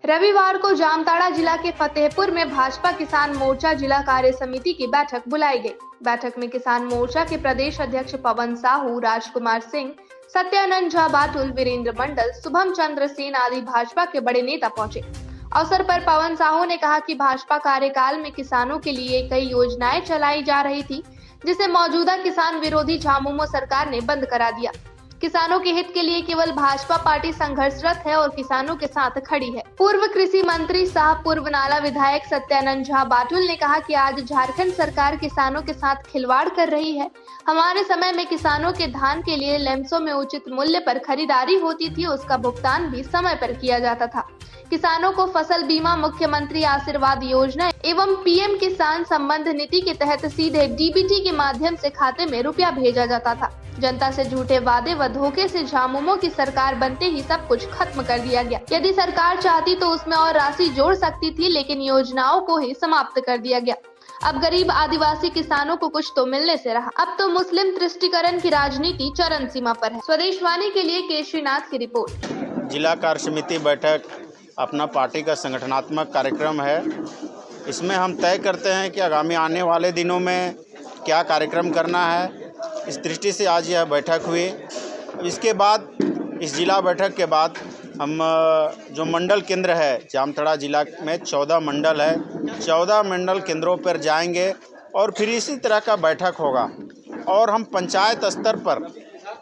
रविवार को जामताड़ा जिला के फतेहपुर में भाजपा किसान मोर्चा जिला कार्य समिति की बैठक बुलाई गई। बैठक में किसान मोर्चा के प्रदेश अध्यक्ष पवन साहू, राजकुमार सिंह, सत्यानंद झा बाटुल, वीरेंद्र मंडल, शुभम चंद्र सेन आदि भाजपा के बड़े नेता पहुंचे। अवसर पर पवन साहू ने कहा कि भाजपा कार्यकाल में किसानों के लिए कई योजनाएं चलाई जा रही थी, जिसे मौजूदा किसान विरोधी झामुमो सरकार ने बंद करा दिया। किसानों के हित के लिए केवल भाजपा पार्टी संघर्षरत है और किसानों के साथ खड़ी है। पूर्व कृषि मंत्री सह पूर्व नाला विधायक सत्यानंद झा बाटुल ने कहा कि आज झारखंड सरकार किसानों के साथ खिलवाड़ कर रही है। हमारे समय में किसानों के धान के लिए लैंप्सों में उचित मूल्य पर खरीदारी होती थी, उसका भुगतान भी समय पर किया जाता था। किसानों को फसल बीमा, मुख्यमंत्री आशीर्वाद योजना एवं पीएम किसान संबंध नीति के तहत सीधे डीबीटी के माध्यम से खाते में रुपया भेजा जाता था। जनता से झूठे वादे व धोखे से झामुमो की सरकार बनते ही सब कुछ खत्म कर दिया गया। यदि सरकार चाहती तो उसमें और राशि जोड़ सकती थी, लेकिन योजनाओं को ही समाप्त कर दिया गया। अब गरीब आदिवासी किसानों को कुछ तो मिलने से रहा। अब तो मुस्लिम तुष्टीकरण की राजनीति चरम सीमा पर है। स्वदेशवाणी के लिए केशरीनाथ की रिपोर्ट। जिला कार्य समिति बैठक अपना पार्टी का संगठनात्मक कार्यक्रम है। इसमें हम तय करते हैं कि आगामी आने वाले दिनों में क्या कार्यक्रम करना है। इस दृष्टि से आज यह बैठक हुई। इसके बाद इस जिला बैठक के बाद हम जो मंडल केंद्र है जामताड़ा जिला में 14 मंडल है, 14 मंडल केंद्रों पर जाएंगे और फिर इसी तरह का बैठक होगा और हम पंचायत स्तर पर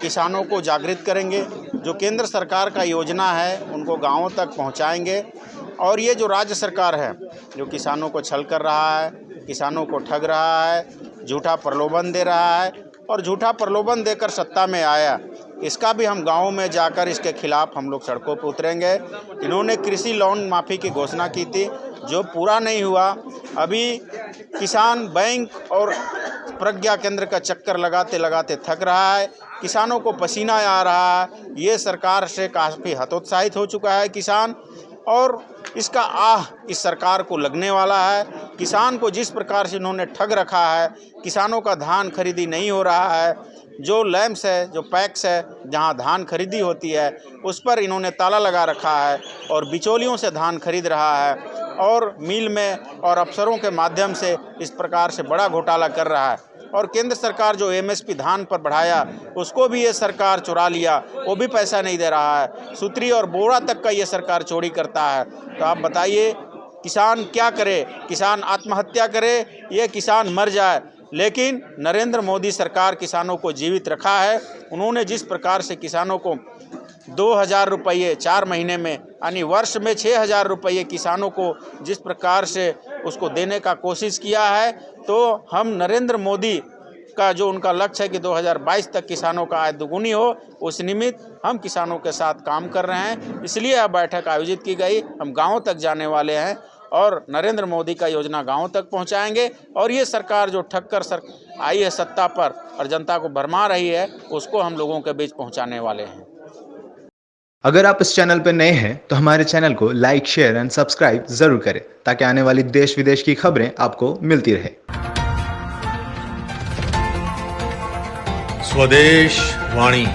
किसानों को जागृत करेंगे। जो केंद्र सरकार का योजना है उनको गांवों तक पहुंचाएंगे और ये जो राज्य सरकार है जो किसानों को छल कर रहा है, किसानों को ठग रहा है, झूठा प्रलोभन दे रहा है और झूठा प्रलोभन देकर सत्ता में आया, इसका भी हम गाँवों में जाकर इसके खिलाफ हम लोग सड़कों पर उतरेंगे। इन्होंने कृषि लोन माफ़ी की घोषणा की थी, जो पूरा नहीं हुआ। अभी किसान बैंक और प्रज्ञा केंद्र का चक्कर लगाते लगाते थक रहा है, किसानों को पसीना आ रहा है। ये सरकार से काफ़ी हतोत्साहित हो चुका है किसान और इसका इस सरकार को लगने वाला है। किसान को जिस प्रकार से इन्होंने ठग रखा है, किसानों का धान खरीदी नहीं हो रहा है, जो लैंप्स है, जो पैक्स है, जहां धान खरीदी होती है उस पर इन्होंने ताला लगा रखा है और बिचौलियों से धान खरीद रहा है और मिल में और अफसरों के माध्यम से इस प्रकार से बड़ा घोटाला कर रहा है। और केंद्र सरकार जो एमएसपी धान पर बढ़ाया उसको भी ये सरकार चुरा लिया, वो भी पैसा नहीं दे रहा है। सूत्री और बोरा तक का ये सरकार चोरी करता है। तो आप बताइए किसान क्या करे? किसान आत्महत्या करे, ये किसान मर जाए? लेकिन नरेंद्र मोदी सरकार किसानों को जीवित रखा है। उन्होंने जिस प्रकार से किसानों को 2000 रुपये 4 महीने में यानी वर्ष में 6000 रुपये किसानों को जिस प्रकार से उसको देने का कोशिश किया है, तो हम नरेंद्र मोदी का जो उनका लक्ष्य है कि 2022 तक किसानों का आय दुगुनी हो, उस निमित्त हम किसानों के साथ काम कर रहे हैं। इसलिए यह बैठक आयोजित की गई। हम गाँव तक जाने वाले हैं और नरेंद्र मोदी का योजना गाँव तक पहुंचाएंगे और ये सरकार जो ठग कर आई है सत्ता पर और जनता को भरमा रही है, उसको हम लोगों के बीच पहुंचाने वाले हैं। अगर आप इस चैनल पर नए हैं तो हमारे चैनल को लाइक, शेयर एंड सब्सक्राइब जरूर करें ताकि आने वाली देश विदेश की खबरें आपको मिलती रहे। स्वदेश वाणी।